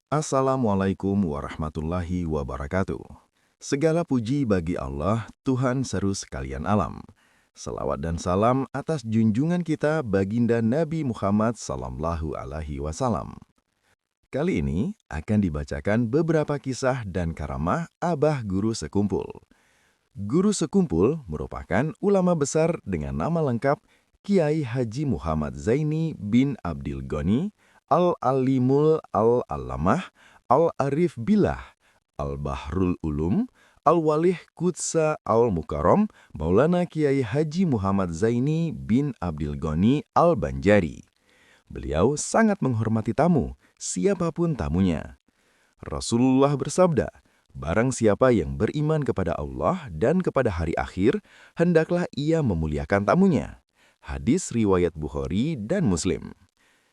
Assalamualaikum warahmatullahi wabarakatuh. Segala puji bagi Allah, Tuhan seru sekalian alam. Salawat dan salam atas junjungan kita baginda Nabi Muhammad sallallahu alaihi wasallam. Kali ini akan dibacakan beberapa kisah dan karamah Abah Guru Sekumpul. Guru Sekumpul merupakan ulama besar dengan nama lengkap Kiai Haji Muhammad Zaini bin Abdil Ghani Al-Alimul Al-Allamah Al-Arif Billah Al-Bahrul Ulum Al-Walih Qudsa Al-Mukarram Maulana Kiai Haji Muhammad Zaini bin Abdil Ghani Al-Banjari. Beliau sangat menghormati tamu, siapapun tamunya. Rasulullah bersabda, "Barang siapa yang beriman kepada Allah dan kepada hari akhir, hendaklah ia memuliakan tamunya." Hadis riwayat Bukhari dan Muslim.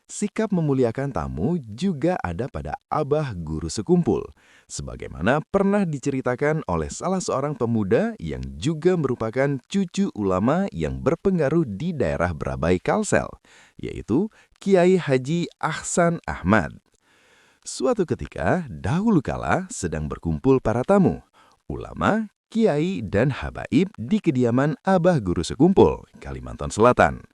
Sikap memuliakan tamu juga ada pada Abah Guru Sekumpul, sebagaimana pernah diceritakan oleh salah seorang pemuda yang juga merupakan cucu ulama yang berpengaruh di daerah Brabai Kalsel, yaitu Kiai Haji Ahsan Ahmad. Suatu ketika, dahulu kala sedang berkumpul para tamu, ulama, kiai, dan habaib di kediaman Abah Guru Sekumpul, Kalimantan Selatan.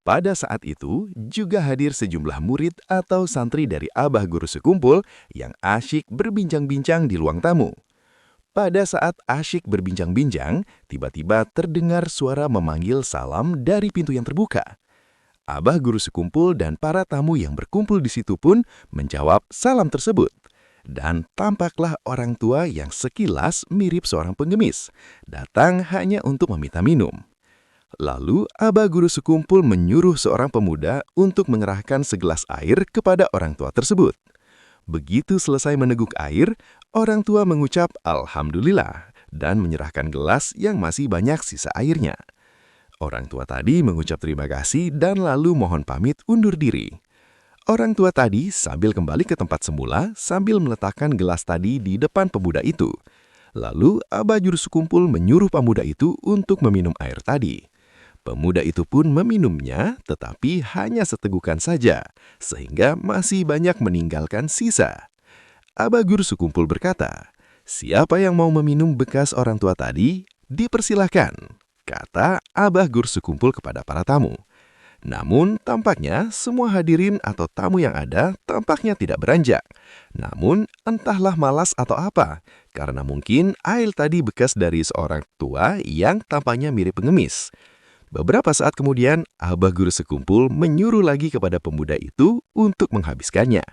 Pada saat itu, juga hadir sejumlah murid atau santri dari Abah Guru Sekumpul yang asyik berbincang-bincang di ruang tamu. Pada saat asyik berbincang-bincang, tiba-tiba terdengar suara memanggil salam dari pintu yang terbuka. Abah Guru Sekumpul dan para tamu yang berkumpul di situ pun menjawab salam tersebut. Dan tampaklah orang tua yang sekilas mirip seorang pengemis, datang hanya untuk meminta minum. Lalu Abah Guru Sekumpul menyuruh seorang pemuda untuk mengerahkan segelas air kepada orang tua tersebut. Begitu selesai meneguk air, orang tua mengucap Alhamdulillah dan menyerahkan gelas yang masih banyak sisa airnya. Orang tua tadi mengucap terima kasih dan lalu mohon pamit undur diri. Orang tua tadi sambil kembali ke tempat semula sambil meletakkan gelas tadi di depan pemuda itu. Lalu Abah Guru Sekumpul menyuruh pemuda itu untuk meminum air tadi. Pemuda itu pun meminumnya, tetapi hanya setegukan saja, sehingga masih banyak meninggalkan sisa. Abah Guru Sekumpul berkata, "Siapa yang mau meminum bekas orang tua tadi, dipersilahkan," kata Abah Guru Sekumpul kepada para tamu. Namun, tampaknya semua hadirin atau tamu yang ada tampaknya tidak beranjak. Namun, entahlah malas atau apa, karena mungkin air tadi bekas dari seorang tua yang tampaknya mirip pengemis. Beberapa saat kemudian, Abah Guru Sekumpul menyuruh lagi kepada pemuda itu untuk menghabiskannya.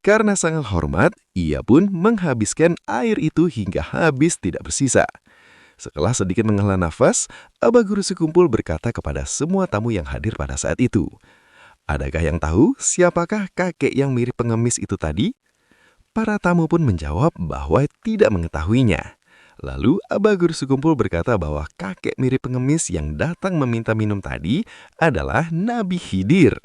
Karena sangat hormat, ia pun menghabiskan air itu hingga habis tidak bersisa. Setelah sedikit menghela nafas, Abah Guru Sekumpul berkata kepada semua tamu yang hadir pada saat itu, "Adakah yang tahu siapakah kakek yang mirip pengemis itu tadi?" Para tamu pun menjawab bahwa tidak mengetahuinya. Lalu Abah Guru Sekumpul berkata bahwa kakek mirip pengemis yang datang meminta minum tadi adalah Nabi Khidir.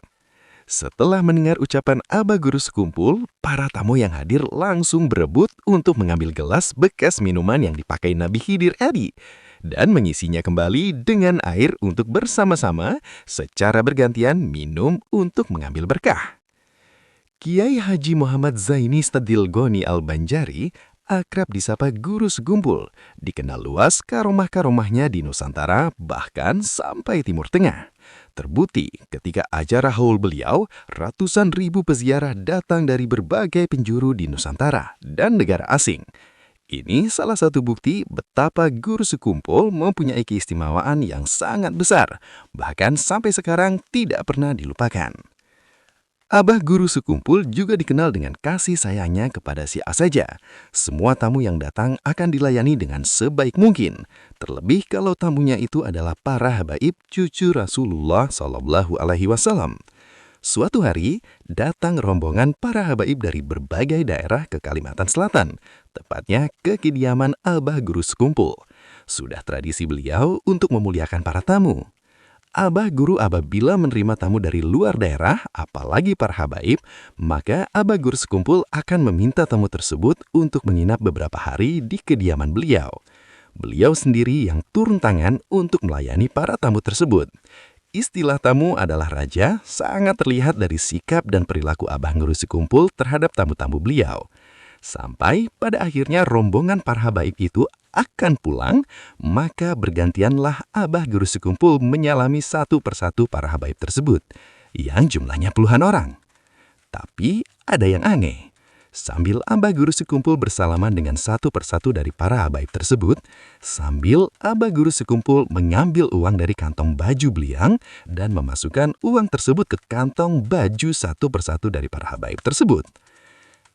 Setelah mendengar ucapan Abah Guru Sekumpul, para tamu yang hadir langsung berebut untuk mengambil gelas bekas minuman yang dipakai Nabi Khidir tadi dan mengisinya kembali dengan air untuk bersama-sama secara bergantian minum untuk mengambil berkah. Kiai Haji Muhammad Zaini Stadil Ghani Al-Banjari, akrab disapa Guru Sekumpul, dikenal luas karomah-karomahnya di Nusantara bahkan sampai Timur Tengah. Terbukti ketika acara haul beliau, ratusan ribu peziarah datang dari berbagai penjuru di Nusantara dan negara asing. Ini salah satu bukti betapa Guru Sekumpul mempunyai keistimewaan yang sangat besar, bahkan sampai sekarang tidak pernah dilupakan. Abah Guru Sekumpul juga dikenal dengan kasih sayangnya kepada siapa saja. Semua tamu yang datang akan dilayani dengan sebaik mungkin. Terlebih kalau tamunya itu adalah para habaib cucu Rasulullah Shallallahu Alaihi Wasallam. Suatu hari, datang rombongan para habaib dari berbagai daerah ke Kalimantan Selatan, tepatnya ke kediaman Abah Guru Sekumpul. Sudah tradisi beliau untuk memuliakan para tamu. Abah Guru apabila menerima tamu dari luar daerah, apalagi para habaib, maka Abah Guru Sekumpul akan meminta tamu tersebut untuk menginap beberapa hari di kediaman beliau. Beliau sendiri yang turun tangan untuk melayani para tamu tersebut. istilah tamu adalah raja sangat terlihat dari sikap dan perilaku Abah Guru Sekumpul terhadap tamu-tamu beliau. Sampai pada akhirnya rombongan para habaib itu akan pulang, maka bergantianlah Abah Guru Sekumpul menyalami satu persatu para habaib tersebut, yang jumlahnya puluhan orang. Tapi ada yang aneh. Sambil Abah Guru Sekumpul bersalaman dengan satu persatu dari para habaib tersebut, sambil Abah Guru Sekumpul mengambil uang dari kantong baju beliau dan memasukkan uang tersebut ke kantong baju satu persatu dari para habaib tersebut.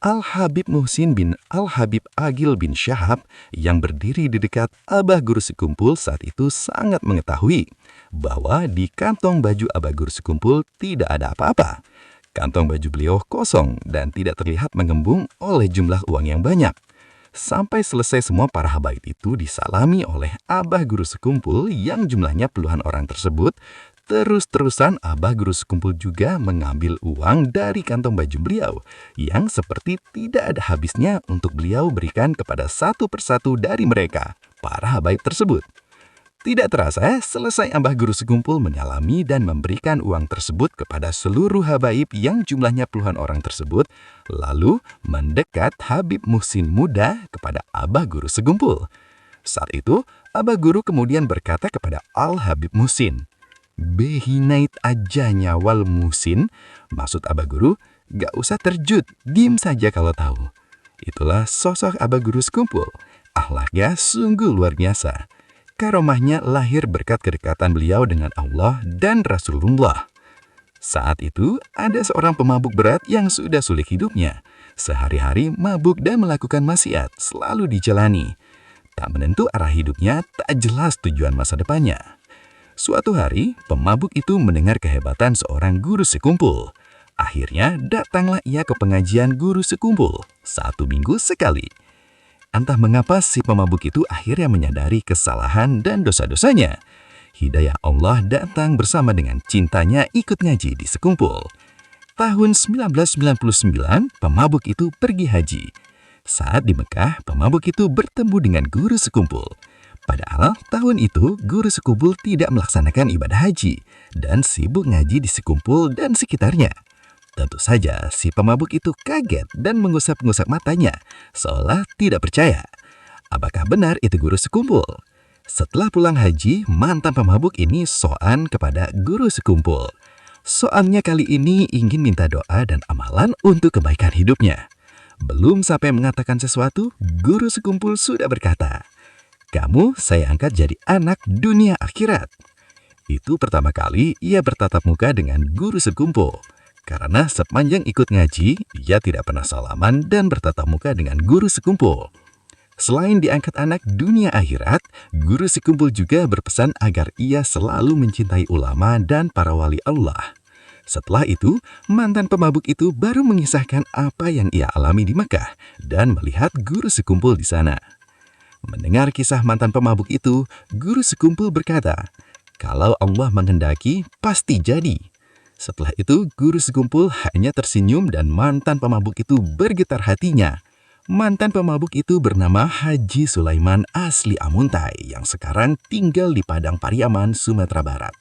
Al-Habib Muhsin bin Al-Habib Agil bin Syahab yang berdiri di dekat Abah Guru Sekumpul saat itu sangat mengetahui bahwa di kantong baju Abah Guru Sekumpul tidak ada apa-apa. Kantong baju beliau kosong dan tidak terlihat mengembung oleh jumlah uang yang banyak. Sampai selesai semua para habaib itu disalami oleh Abah Guru Sekumpul yang jumlahnya puluhan orang tersebut, terus-terusan Abah Guru Sekumpul juga mengambil uang dari kantong baju beliau yang seperti tidak ada habisnya untuk beliau berikan kepada satu persatu dari mereka, para habaib tersebut. Tidak terasa, selesai Abah Guru Sekumpul menyalami dan memberikan uang tersebut kepada seluruh habaib yang jumlahnya puluhan orang tersebut, lalu mendekat Habib Muhsin muda kepada Abah Guru Sekumpul. Saat itu, Abah Guru kemudian berkata kepada Al-Habib Muhsin, "Behinait aja nyawal Muhsin." Maksud Abah Guru, gak usah terjut, diem saja kalau tahu. Itulah sosok Abah Guru Sekumpul. Akhlaknya sungguh luar biasa. Karomahnya lahir berkat kedekatan beliau dengan Allah dan Rasulullah. Saat itu, ada seorang pemabuk berat yang sudah sulit hidupnya. Sehari-hari mabuk dan melakukan maksiat selalu dijalani. Tak menentu arah hidupnya, tak jelas tujuan masa depannya. Suatu hari, pemabuk itu mendengar kehebatan seorang guru sekumpul. Akhirnya, datanglah ia ke pengajian guru sekumpul 1 minggu sekali. Entah mengapa si pemabuk itu akhirnya menyadari kesalahan dan dosa-dosanya. Hidayah Allah datang bersama dengan cintanya ikut ngaji di sekumpul. Tahun 1999, pemabuk itu pergi haji. Saat di Mekah, pemabuk itu bertemu dengan guru sekumpul. Padahal tahun itu guru sekumpul tidak melaksanakan ibadah haji dan sibuk ngaji di sekumpul dan sekitarnya. Tentu saja si pemabuk itu kaget dan mengusap-ngusap matanya, seolah tidak percaya. Apakah benar itu guru sekumpul? Setelah pulang haji, mantan pemabuk ini soan kepada guru sekumpul. Soalnya kali ini ingin minta doa dan amalan untuk kebaikan hidupnya. Belum sampai mengatakan sesuatu, guru sekumpul sudah berkata, "Kamu saya angkat jadi anak dunia akhirat." Itu pertama kali ia bertatap muka dengan guru sekumpul. Karena sepanjang ikut ngaji, ia tidak pernah salaman dan bertatap muka dengan guru sekumpul. Selain diangkat anak dunia akhirat, guru sekumpul juga berpesan agar ia selalu mencintai ulama dan para wali Allah. Setelah itu, mantan pemabuk itu baru mengisahkan apa yang ia alami di Mekah dan melihat guru sekumpul di sana. Mendengar kisah mantan pemabuk itu, guru sekumpul berkata, "Kalau Allah menghendaki, pasti jadi." Setelah itu, guru sekumpul hanya tersenyum dan mantan pemabuk itu bergetar hatinya. Mantan pemabuk itu bernama Haji Sulaiman asli Amuntai yang sekarang tinggal di Padang Pariaman, Sumatera Barat.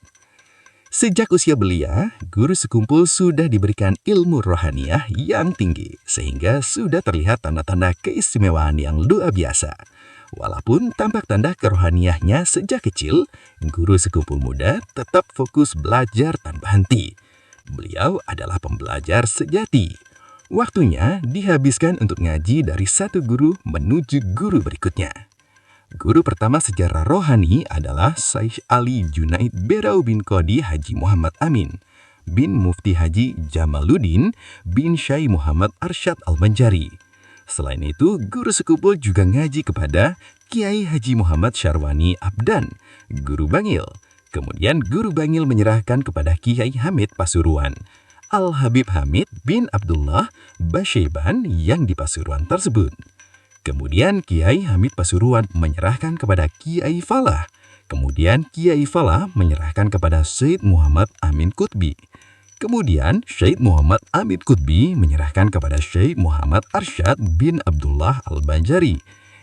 Sejak usia belia, guru sekumpul sudah diberikan ilmu rohaniah yang tinggi, sehingga sudah terlihat tanda-tanda keistimewaan yang luar biasa. Walaupun tampak tanda kerohaniahnya sejak kecil, guru sekumpul muda tetap fokus belajar tanpa henti. Beliau adalah pembelajar sejati. Waktunya dihabiskan untuk ngaji dari satu guru menuju guru berikutnya. Guru pertama sejarah rohani adalah Syekh Ali Junaid Berau bin Qadi Haji Muhammad Amin bin Mufti Haji Jamaluddin bin Syekh Muhammad Arsyad Al-Banjari. Selain itu, guru sekumpul juga ngaji kepada Kiai Haji Muhammad Syarwani Abdan, guru Bangil. Kemudian guru Bangil menyerahkan kepada Kiai Hamid Pasuruan, Al-Habib Hamid bin Abdullah Basyeban yang di Pasuruan tersebut. Kemudian Kiai Hamid Pasuruan menyerahkan kepada Kiai Falah. Kemudian Kiai Falah menyerahkan kepada Syekh Muhammad Amin Qutbi. Kemudian Syekh Muhammad Amin Qutbi menyerahkan kepada Syekh Muhammad Arsyad bin Abdullah Al-Banjari,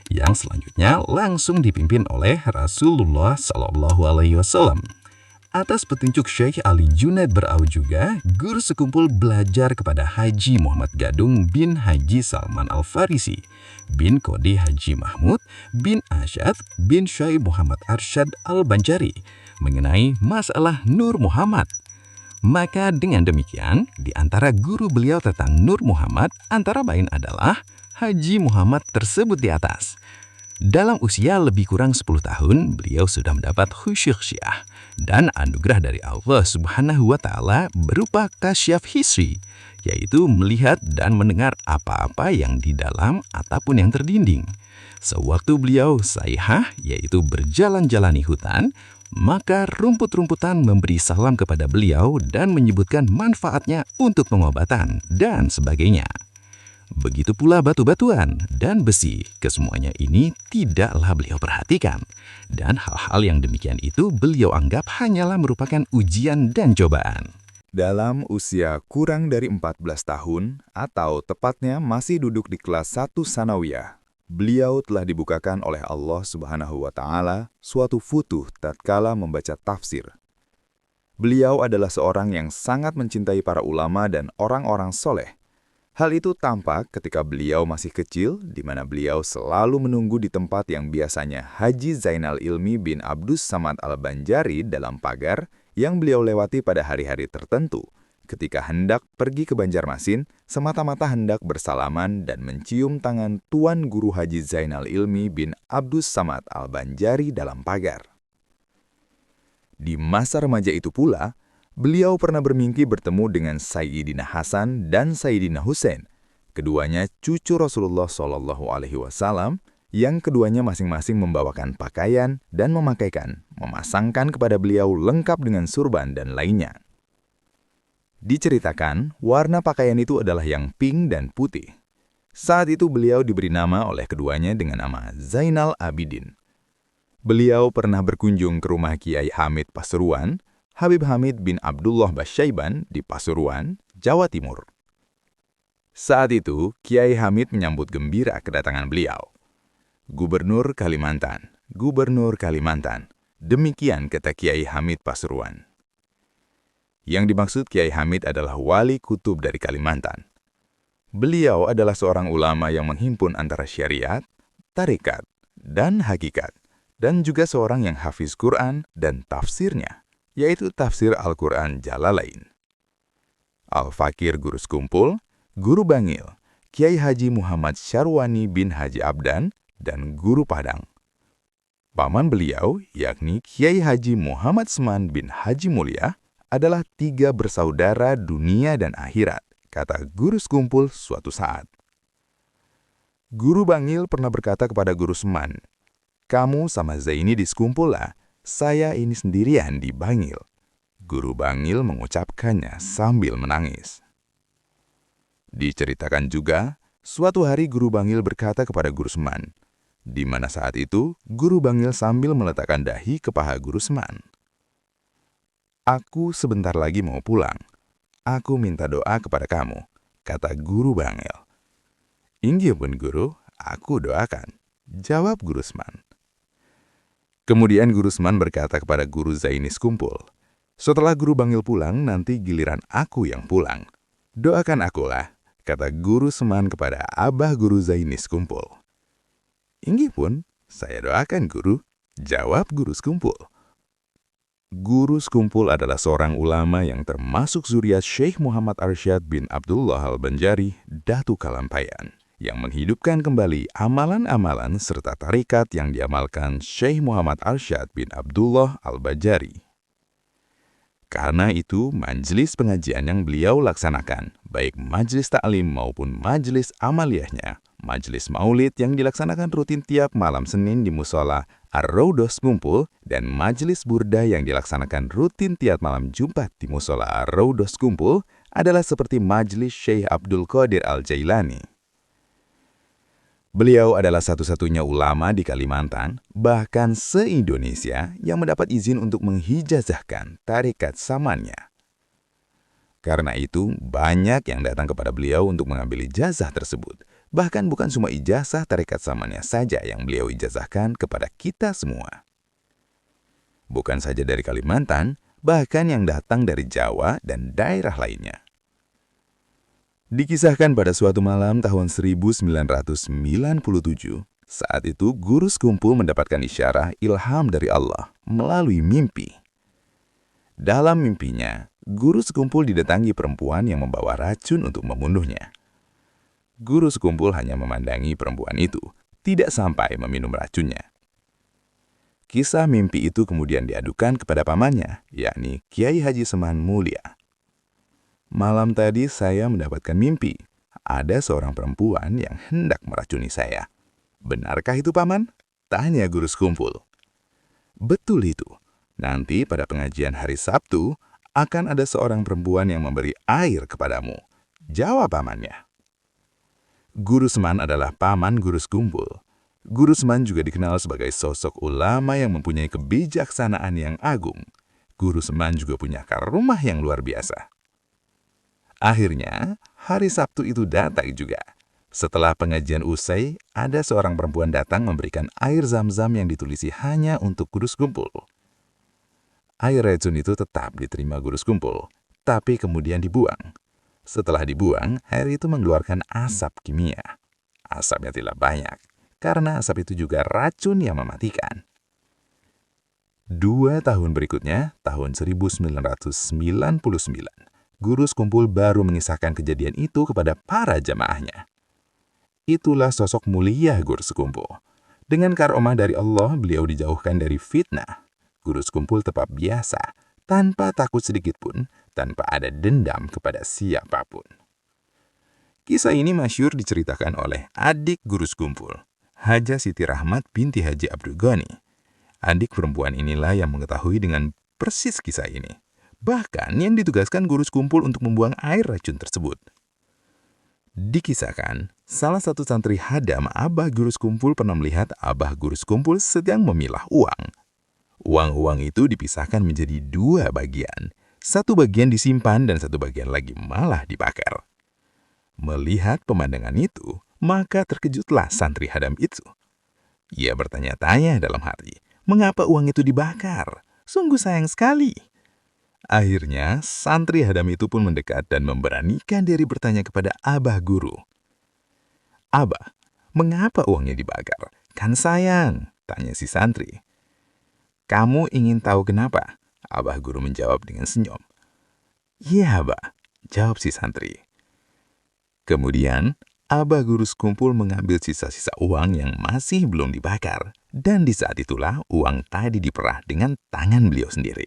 yang selanjutnya langsung dipimpin oleh Rasulullah SAW. Atas petunjuk Syekh Ali Junaid Berau juga, guru sekumpul belajar kepada Haji Muhammad Gadung bin Haji Salman Al-Farisi, bin Qodi Haji Mahmud, bin Asyad, bin Syekh Muhammad Arsyad Al-Banjari mengenai masalah Nur Muhammad. Maka dengan demikian, di antara guru beliau tentang Nur Muhammad antara lain adalah Haji Muhammad tersebut di atas. Dalam usia lebih kurang 10 tahun, beliau sudah mendapat khusyuk syiah dan anugerah dari Allah Subhanahu wa Ta'ala berupa kasyaf hissi, yaitu melihat dan mendengar apa-apa yang di dalam ataupun yang terdinding. Sewaktu beliau saihah, yaitu berjalan-jalan di hutan, maka rumput-rumputan memberi salam kepada beliau dan menyebutkan manfaatnya untuk pengobatan dan sebagainya. Begitu pula batu-batuan dan besi, kesemuanya ini tidaklah beliau perhatikan. Dan hal-hal yang demikian itu beliau anggap hanyalah merupakan ujian dan cobaan. Dalam usia kurang dari 14 tahun, atau tepatnya masih duduk di kelas 1 Sanawiyah, beliau telah dibukakan oleh Allah Subhanahu wa Ta'ala suatu futuh tatkala membaca tafsir. Beliau adalah seorang yang sangat mencintai para ulama dan orang-orang soleh. Hal itu tampak ketika beliau masih kecil, di mana beliau selalu menunggu di tempat yang biasanya Haji Zainal Ilmi bin Abdus Samad Al-Banjari dalam pagar yang beliau lewati pada hari-hari tertentu, ketika hendak pergi ke Banjarmasin, semata-mata hendak bersalaman dan mencium tangan Tuan Guru Haji Zainal Ilmi bin Abdus Samad Al-Banjari dalam pagar. Di masa remaja itu pula, beliau pernah bermimpi bertemu dengan Sayyidina Hasan dan Sayyidina Husain, keduanya cucu Rasulullah SAW, yang keduanya masing-masing membawakan pakaian dan memasangkan kepada beliau lengkap dengan surban dan lainnya. Diceritakan, warna pakaian itu adalah yang pink dan putih. Saat itu beliau diberi nama oleh keduanya dengan nama Zainal Abidin. Beliau pernah berkunjung ke rumah Kiai Hamid Pasuruan, Habib Hamid bin Abdullah Basyaiban di Pasuruan, Jawa Timur. Saat itu, Kiai Hamid menyambut gembira kedatangan beliau. Gubernur Kalimantan, Gubernur Kalimantan, demikian kata Kiai Hamid Pasuruan. Yang dimaksud Kiai Hamid adalah wali kutub dari Kalimantan. Beliau adalah seorang ulama yang menghimpun antara syariat, tarekat, dan hakikat, dan juga seorang yang hafiz Quran dan tafsirnya, yaitu tafsir Al-Quran Jalalain. Al-Fakir Guru Sekumpul, Guru Bangil, Kiai Haji Muhammad Syarwani bin Haji Abdan, dan Guru Padang. Paman beliau, yakni Kiai Haji Muhammad Seman bin Haji Mulia, adalah 3 bersaudara dunia dan akhirat, kata Guru Sekumpul suatu saat. Guru Bangil pernah berkata kepada Guru Seman, "Kamu sama Zaini di Sekumpul lah, saya ini sendirian di Bangil." Guru Bangil mengucapkannya sambil menangis. Diceritakan juga, suatu hari Guru Bangil berkata kepada Guru Seman, di mana saat itu Guru Bangil sambil meletakkan dahi ke paha Guru Seman. "Aku sebentar lagi mau pulang. Aku minta doa kepada kamu," kata Guru Bangil. "Inggih pun Guru, aku doakan," jawab Guru Seman. Kemudian Guru Seman berkata kepada Guru Zaini Sekumpul, "Setelah Guru Bangil pulang, nanti giliran aku yang pulang. Doakan akulah," kata Guru Seman kepada Abah Guru Zaini Sekumpul. "Inggih pun, saya doakan Guru," jawab Guru Sekumpul. Guru Sekumpul adalah seorang ulama yang termasuk zuriat Syekh Muhammad Arsyad bin Abdullah Al-Banjari, Datu Kalampayan, yang menghidupkan kembali amalan-amalan serta tarikat yang diamalkan Syekh Muhammad Arsyad bin Abdullah Al-Banjari. Karena itu, majelis pengajian yang beliau laksanakan, baik majelis ta'lim maupun majelis amaliyahnya, majelis maulid yang dilaksanakan rutin tiap malam Senin di Musola Ar-Raudhah Sekumpul, dan majelis burda yang dilaksanakan rutin tiap malam Jumat di Musola Ar-Raudhah Sekumpul adalah seperti majelis Syekh Abdul Qadir Al-Jailani. Beliau adalah satu-satunya ulama di Kalimantan, bahkan se-Indonesia, yang mendapat izin untuk menghijazahkan tarekat samannya. Karena itu, banyak yang datang kepada beliau untuk mengambil ijazah tersebut. Bahkan bukan cuma ijazah tarekat samannya saja yang beliau ijazahkan kepada kita semua. Bukan saja dari Kalimantan, bahkan yang datang dari Jawa dan daerah lainnya. Dikisahkan pada suatu malam tahun 1997, saat itu guru sekumpul mendapatkan isyarah ilham dari Allah melalui mimpi. Dalam mimpinya, guru sekumpul didatangi perempuan yang membawa racun untuk membunuhnya. Guru sekumpul hanya memandangi perempuan itu, tidak sampai meminum racunnya. Kisah mimpi itu kemudian diadukan kepada pamannya, yakni Kiai Haji Seman Mulia. Malam tadi saya mendapatkan mimpi. Ada seorang perempuan yang hendak meracuni saya. Benarkah itu, Paman? Tanya guru sekumpul. Betul itu. Nanti pada pengajian hari Sabtu, akan ada seorang perempuan yang memberi air kepadamu. Jawab pamannya. Guru Seman adalah paman guru sekumpul. Guru Seman juga dikenal sebagai sosok ulama yang mempunyai kebijaksanaan yang agung. Guru Seman juga punya karomah yang luar biasa. Akhirnya, hari Sabtu itu datang juga. Setelah pengajian usai, ada seorang perempuan datang memberikan air zam-zam yang ditulisi hanya untuk guru sekumpul. Air racun itu tetap diterima guru sekumpul, tapi kemudian dibuang. Setelah dibuang, air itu mengeluarkan asap kimia. Asapnya tidak banyak, karena asap itu juga racun yang mematikan. 2 tahun berikutnya, tahun 1999, guru sekumpul baru mengisahkan kejadian itu kepada para jamaahnya. Itulah sosok mulia guru sekumpul. Dengan karomah dari Allah, beliau dijauhkan dari fitnah. Guru sekumpul tetap biasa, tanpa takut sedikit pun, tanpa ada dendam kepada siapapun. Kisah ini masyhur diceritakan oleh adik guru sekumpul, Haja Siti Rahmat binti Haji Abdul Ghani. Adik perempuan inilah yang mengetahui dengan persis kisah ini. Bahkan yang ditugaskan guru sekumpul untuk membuang air racun tersebut. Dikisahkan, salah satu santri hadam abah guru sekumpul pernah melihat abah guru sekumpul sedang memilah uang. Uang-uang itu dipisahkan menjadi 2 bagian. Satu bagian disimpan dan satu bagian lagi malah dibakar. Melihat pemandangan itu, maka terkejutlah santri hadam itu. Ia bertanya-tanya dalam hati, mengapa uang itu dibakar? Sungguh sayang sekali. Akhirnya, santri hadam itu pun mendekat dan memberanikan diri bertanya kepada abah guru. Abah, mengapa uangnya dibakar? Kan sayang, tanya si santri. Kamu ingin tahu kenapa? Abah guru menjawab dengan senyum. Iya, Abah, jawab si santri. Kemudian, abah guru sekumpul mengambil sisa-sisa uang yang masih belum dibakar. Dan di saat itulah uang tadi diperah dengan tangan beliau sendiri.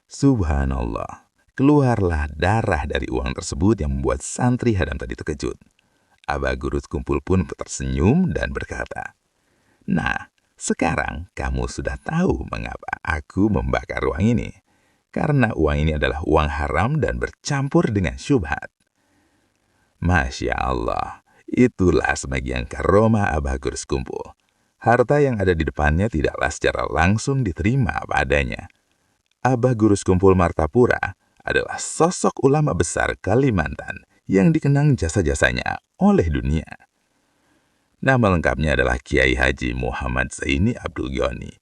Subhanallah, keluarlah darah dari uang tersebut yang membuat santri hadam tadi terkejut. Abah guru sekumpul pun tersenyum dan berkata, "Nah, sekarang kamu sudah tahu mengapa aku membakar uang ini. Karena uang ini adalah uang haram dan bercampur dengan syubhat." Masya Allah, itulah sebagian karomah abah guru sekumpul. Harta yang ada di depannya tidaklah secara langsung diterima apa adanya. Abah guru sekumpul Martapura adalah sosok ulama besar Kalimantan yang dikenang jasa-jasanya oleh dunia. Nama lengkapnya adalah Kiai Haji Muhammad Zaini Abdul Ghani.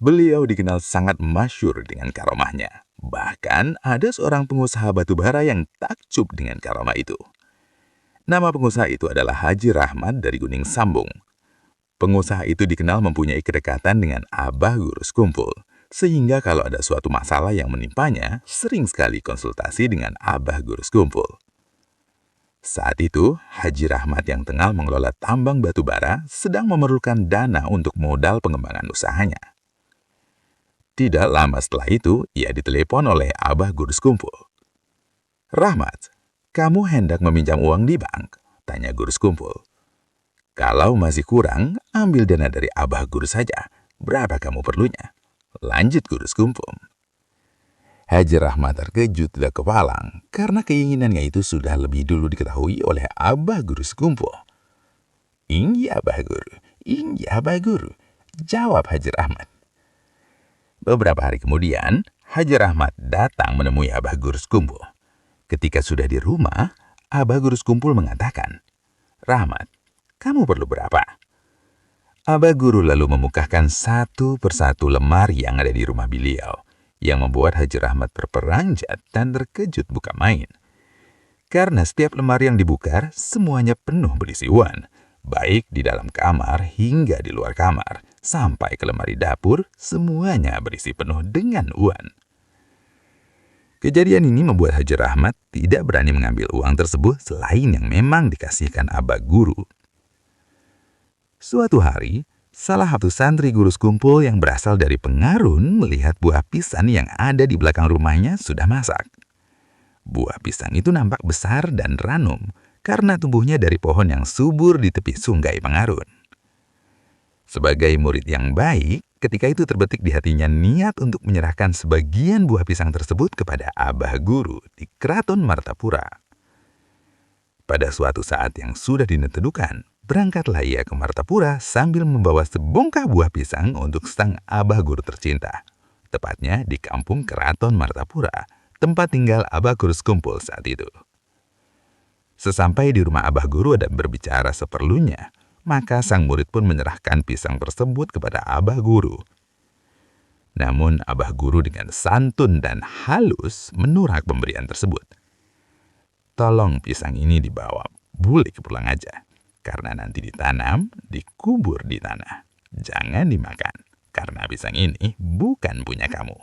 Beliau dikenal sangat masyhur dengan karomahnya. Bahkan ada seorang pengusaha batubara yang takjub dengan karomah itu. Nama pengusaha itu adalah Haji Rahmat dari Gunung Sambung. Pengusaha itu dikenal mempunyai kedekatan dengan abah guru sekumpul. Sehingga kalau ada suatu masalah yang menimpanya, sering sekali konsultasi dengan abah guru sekumpul. Saat itu, Haji Rahmat yang tengah mengelola tambang batubara sedang memerlukan dana untuk modal pengembangan usahanya. Tidak lama setelah itu, ia ditelepon oleh abah guru sekumpul. "Rahmat, kamu hendak meminjam uang di bank?" tanya guru sekumpul. "Kalau masih kurang, ambil dana dari abah guru saja. Berapa kamu perlunya?" Lanjut guru sekumpul. Haji Rahmat terkejut tidak kepalang karena keinginannya itu sudah lebih dulu diketahui oleh abah guru sekumpul. "Iya abah guru, iya abah guru," jawab Haji Rahmat. Beberapa hari kemudian, Haji Rahmat datang menemui abah guru sekumpul. Ketika sudah di rumah, abah guru sekumpul mengatakan, "Rahmat, kamu perlu berapa?" Abah guru lalu membukakan satu persatu lemari yang ada di rumah beliau. yang membuat Haji Rahmat berperanjat dan terkejut bukan main. Karena setiap lemari yang dibuka, semuanya penuh berisi uang, baik di dalam kamar hingga di luar kamar, sampai ke lemari dapur, semuanya berisi penuh dengan uang. Kejadian ini membuat Haji Rahmat tidak berani mengambil uang tersebut selain yang memang dikasihkan abah guru. Suatu hari, salah satu santri guru sekumpul yang berasal dari Pengarun melihat buah pisang yang ada di belakang rumahnya sudah masak. Buah pisang itu nampak besar dan ranum karena tumbuhnya dari pohon yang subur di tepi sungai Pengarun. Sebagai murid yang baik, ketika itu terbetik di hatinya niat untuk menyerahkan sebagian buah pisang tersebut kepada abah guru di Keraton Martapura. Pada suatu saat yang sudah ditentukan, berangkatlah ia ke Martapura sambil membawa sebongkah buah pisang untuk sang abah guru tercinta. Tepatnya di kampung Keraton Martapura, tempat tinggal abah guru sekumpul saat itu. Sesampai di rumah abah guru dan berbicara seperlunya, maka sang murid pun menyerahkan pisang tersebut kepada abah guru. Namun abah guru dengan santun dan halus menolak pemberian tersebut. Tolong pisang ini dibawa, boleh pulang aja. Karena nanti ditanam, dikubur di tanah. Jangan dimakan, karena pisang ini bukan punya kamu.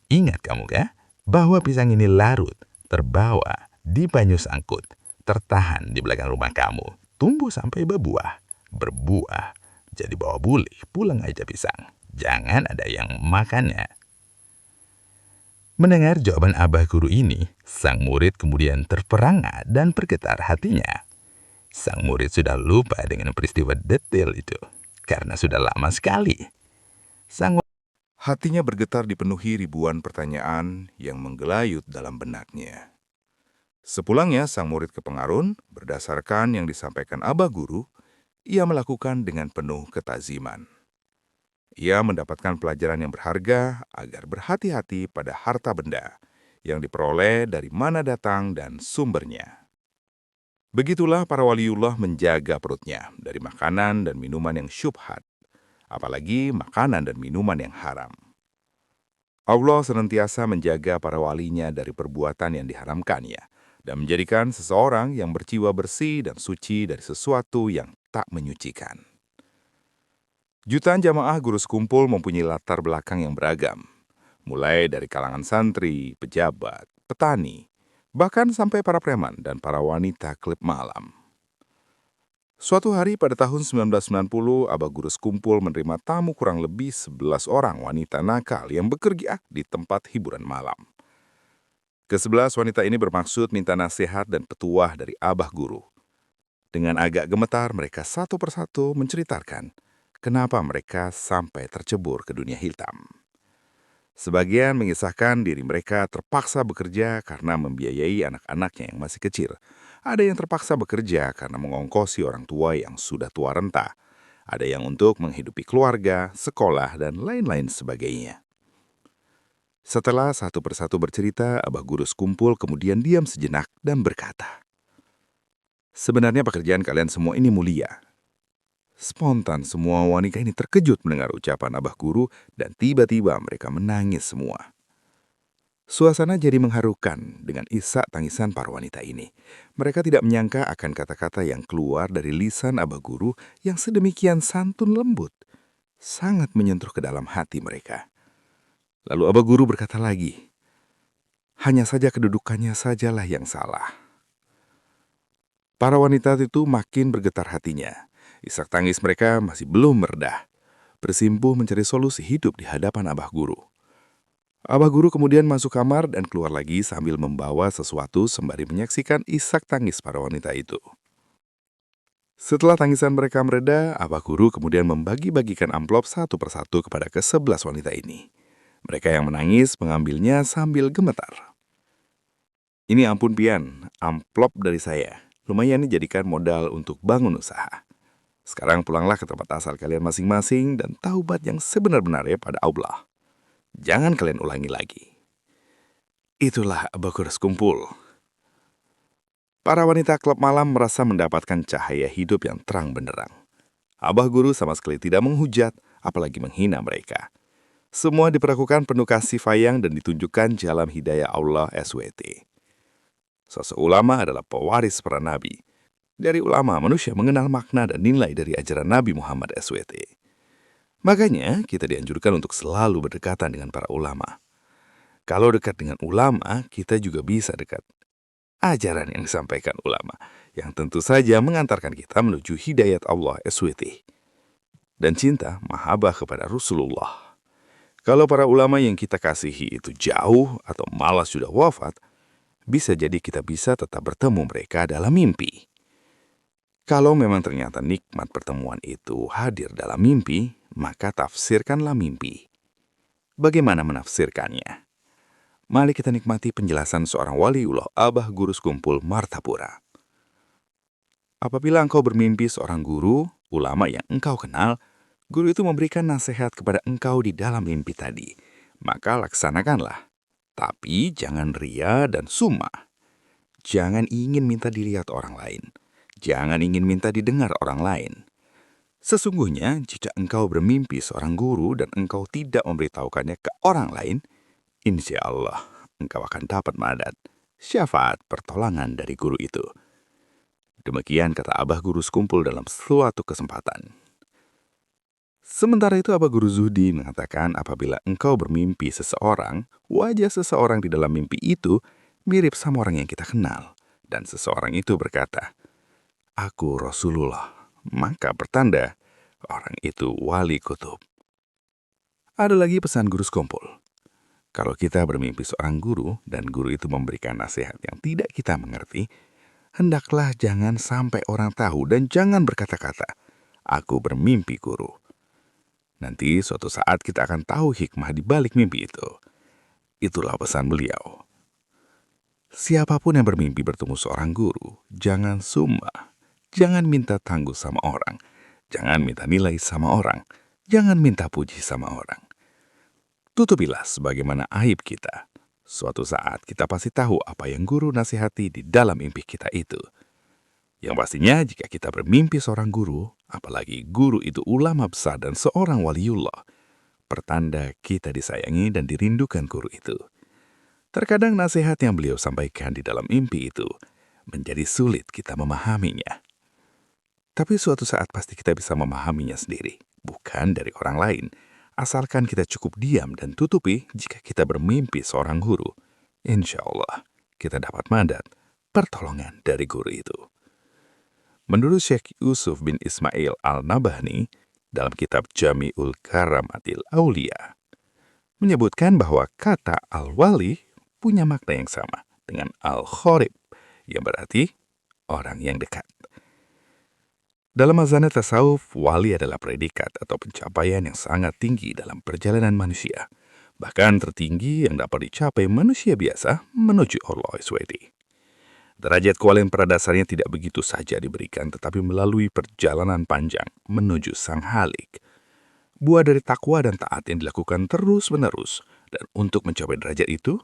Ingat kamu kah, bahwa pisang ini larut, terbawa, di banyu sangkut, tertahan di belakang rumah kamu, tumbuh sampai berbuah. Jadi bawa boleh, pulang aja pisang. Jangan ada yang makannya. Mendengar jawaban abah guru ini, sang murid kemudian terperangah dan bergetar hatinya. Sang murid sudah lupa dengan peristiwa detail itu, karena sudah lama sekali. Hatinya bergetar dipenuhi ribuan pertanyaan yang menggelayut dalam benaknya. Sepulangnya sang murid ke Pengarun, berdasarkan yang disampaikan abah guru, ia melakukan dengan penuh ketaziman. Ia mendapatkan pelajaran yang berharga agar berhati-hati pada harta benda yang diperoleh dari mana datang dan sumbernya. Begitulah para waliullah menjaga perutnya dari makanan dan minuman yang syubhat, apalagi makanan dan minuman yang haram. Allah senantiasa menjaga para walinya dari perbuatan yang diharamkannya dan menjadikan seseorang yang berjiwa bersih dan suci dari sesuatu yang tak menyucikan. Jutaan jamaah guru sekumpul mempunyai latar belakang yang beragam, mulai dari kalangan santri, pejabat, petani, bahkan sampai para preman dan para wanita klub malam. Suatu hari pada tahun 1990, abah guru sekumpul menerima tamu kurang lebih 11 orang wanita nakal yang bekerja di tempat hiburan malam. Ke-11 wanita ini bermaksud minta nasihat dan petuah dari abah guru. Dengan agak gemetar, mereka satu persatu menceritakan kenapa mereka sampai tercebur ke dunia hitam. Sebagian mengisahkan diri mereka terpaksa bekerja karena membiayai anak-anaknya yang masih kecil. Ada yang terpaksa bekerja karena mengongkosi orang tua yang sudah tua renta. Ada yang untuk menghidupi keluarga, sekolah, dan lain-lain sebagainya. Setelah satu persatu bercerita, abah guru sekumpul kemudian diam sejenak dan berkata, "Sebenarnya pekerjaan kalian semua ini mulia." Spontan semua wanita ini terkejut mendengar ucapan abah guru dan tiba-tiba mereka menangis semua. Suasana jadi mengharukan dengan isak tangisan para wanita ini. Mereka tidak menyangka akan kata-kata yang keluar dari lisan abah guru yang sedemikian santun lembut, sangat menyentuh ke dalam hati mereka. Lalu abah guru berkata lagi, "Hanya saja kedudukannya sajalah yang salah." Para wanita itu makin bergetar hatinya. Isak tangis mereka masih belum meredah. Bersimpuh mencari solusi hidup di hadapan abah guru. Abah guru kemudian masuk kamar dan keluar lagi sambil membawa sesuatu sembari menyaksikan isak tangis para wanita itu. Setelah tangisan mereka mereda, abah guru kemudian membagi-bagikan amplop satu persatu kepada ke-11 wanita ini. Mereka yang menangis mengambilnya sambil gemetar. "Ini ampun pian, amplop dari saya. Lumayan dijadikan modal untuk bangun usaha. Sekarang pulanglah ke tempat asal kalian masing-masing dan taubat yang sebenar-benarnya pada Allah. Jangan kalian ulangi lagi." Itulah abah guru sekumpul. Para wanita klub malam merasa mendapatkan cahaya hidup yang terang benderang. Abah guru sama sekali tidak menghujat, apalagi menghina mereka. Semua diperlakukan penuh kasih sayang dan ditunjukkan jalan hidayah Allah SWT. Sosok ulama adalah pewaris para nabi. Dari ulama, manusia mengenal makna dan nilai dari ajaran Nabi Muhammad SWT. Makanya, kita dianjurkan untuk selalu berdekatan dengan para ulama. Kalau dekat dengan ulama, kita juga bisa dekat ajaran yang disampaikan ulama, yang tentu saja mengantarkan kita menuju hidayat Allah SWT. Dan cinta, mahabbah kepada Rasulullah. Kalau para ulama yang kita kasihi itu jauh atau malah sudah wafat, bisa jadi kita bisa tetap bertemu mereka dalam mimpi. Kalau memang ternyata nikmat pertemuan itu hadir dalam mimpi, maka tafsirkanlah mimpi. Bagaimana menafsirkannya? Mari kita nikmati penjelasan seorang waliullah Abah Guru Sekumpul Martapura. Apabila engkau bermimpi seorang guru, ulama yang engkau kenal, guru itu memberikan nasihat kepada engkau di dalam mimpi tadi, maka laksanakanlah. Tapi jangan ria dan sum'ah. Jangan ingin minta dilihat orang lain. Jangan ingin minta didengar orang lain. Sesungguhnya, jika engkau bermimpi seorang guru dan engkau tidak memberitahukannya ke orang lain, insya Allah engkau akan dapat madat, syafaat, pertolongan dari guru itu. Demikian kata Abah Guru Sekumpul dalam suatu kesempatan. Sementara itu Abah Guru Zuhdi mengatakan apabila engkau bermimpi seseorang, wajah seseorang di dalam mimpi itu mirip sama orang yang kita kenal. Dan seseorang itu berkata, "Aku Rasulullah," maka pertanda orang itu wali kutub. Ada lagi pesan Guru Sekumpul. Kalau kita bermimpi seorang guru dan guru itu memberikan nasihat yang tidak kita mengerti, hendaklah jangan sampai orang tahu dan jangan berkata-kata, "Aku bermimpi guru." Nanti suatu saat kita akan tahu hikmah di balik mimpi itu. Itulah pesan beliau. Siapapun yang bermimpi bertemu seorang guru, jangan sum'ah. Jangan minta tangguh sama orang. Jangan minta nilai sama orang. Jangan minta puji sama orang. Tutupilah sebagaimana aib kita. Suatu saat kita pasti tahu apa yang guru nasihati di dalam mimpi kita itu. Yang pastinya jika kita bermimpi seorang guru, apalagi guru itu ulama besar dan seorang waliullah, pertanda kita disayangi dan dirindukan guru itu. Terkadang nasihat yang beliau sampaikan di dalam mimpi itu menjadi sulit kita memahaminya. Tapi suatu saat pasti kita bisa memahaminya sendiri, bukan dari orang lain, asalkan kita cukup diam dan tutupi jika kita bermimpi seorang guru. Insya Allah, kita dapat madat, pertolongan dari guru itu. Menurut Syekh Yusuf bin Ismail Al-Nabhani dalam kitab Jami'ul Karamatil Aulia, menyebutkan bahwa kata al-wali punya makna yang sama dengan al-khorib, yang berarti orang yang dekat. Dalam mazhab tasawuf, wali adalah predikat atau pencapaian yang sangat tinggi dalam perjalanan manusia, bahkan tertinggi yang dapat dicapai manusia biasa menuju Allah SWT. Derajat kewalian pada dasarnya tidak begitu saja diberikan, tetapi melalui perjalanan panjang menuju Sang Halik. Buah dari takwa dan taat yang dilakukan terus-menerus, dan untuk mencapai derajat itu,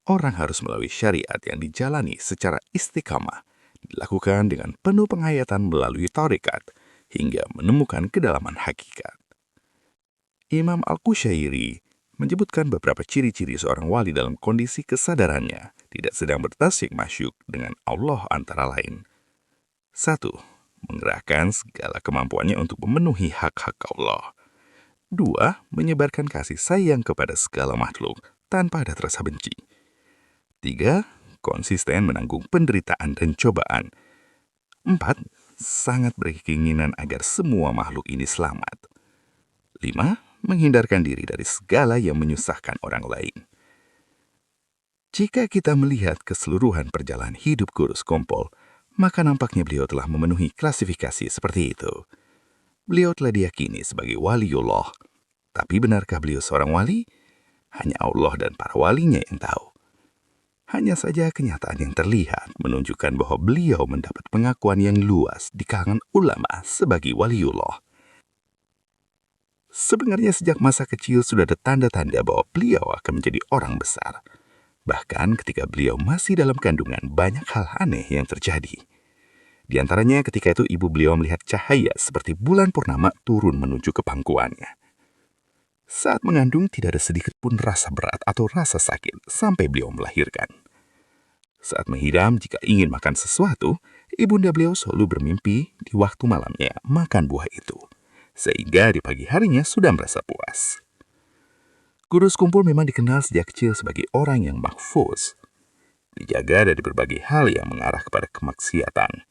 orang harus melalui syariat yang dijalani secara istiqamah, dilakukan dengan penuh penghayatan melalui tarekat, hingga menemukan kedalaman hakikat. Imam Al-Qushairi menyebutkan beberapa ciri-ciri seorang wali dalam kondisi kesadarannya tidak sedang bertasyik masyuk dengan Allah antara lain. 1. Mengerahkan segala kemampuannya untuk memenuhi hak-hak Allah. 2. Menyebarkan kasih sayang kepada segala makhluk tanpa ada rasa benci. 3. Konsisten menanggung penderitaan dan cobaan. 4. Sangat berkeinginan agar semua makhluk ini selamat. 5. Menghindarkan diri dari segala yang menyusahkan orang lain. Jika kita melihat keseluruhan perjalanan hidup Guru Sekumpul, maka nampaknya beliau telah memenuhi klasifikasi seperti itu. Beliau telah diyakini sebagai waliullah. Tapi benarkah beliau seorang wali? Hanya Allah dan para walinya yang tahu. Hanya saja kenyataan yang terlihat menunjukkan bahwa beliau mendapat pengakuan yang luas di kalangan ulama sebagai waliullah. Sebenarnya sejak masa kecil sudah ada tanda-tanda bahwa beliau akan menjadi orang besar. Bahkan ketika beliau masih dalam kandungan, banyak hal aneh yang terjadi. Di antaranya ketika itu ibu beliau melihat cahaya seperti bulan purnama turun menuju ke pangkuannya. Saat mengandung tidak ada sedikit pun rasa berat atau rasa sakit sampai beliau melahirkan. Saat menghiram jika ingin makan sesuatu, ibunda beliau selalu bermimpi di waktu malamnya makan buah itu, sehingga di pagi harinya sudah merasa puas. Guru sekumpul memang dikenal sejak kecil sebagai orang yang mahfuz, dijaga dari berbagai hal yang mengarah kepada kemaksiatan.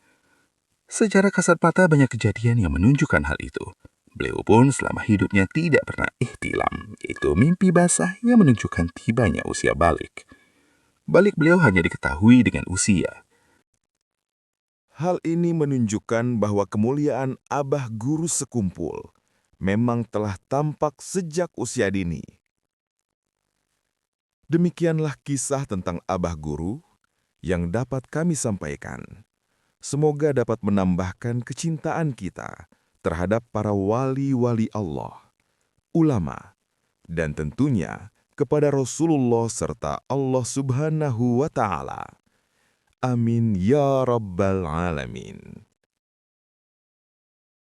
Secara kasat mata banyak kejadian yang menunjukkan hal itu. Beliau pun selama hidupnya tidak pernah ihtilam, yaitu mimpi basah yang menunjukkan tibanya usia balik. Balik beliau hanya diketahui dengan usia. Hal ini menunjukkan bahwa kemuliaan Abah Guru Sekumpul memang telah tampak sejak usia dini. Demikianlah kisah tentang Abah Guru yang dapat kami sampaikan. Semoga dapat menambahkan kecintaan kita terhadap para wali-wali Allah, ulama, dan tentunya kepada Rasulullah serta Allah Subhanahu wa Ta'ala. Amin ya Rabbal Alamin.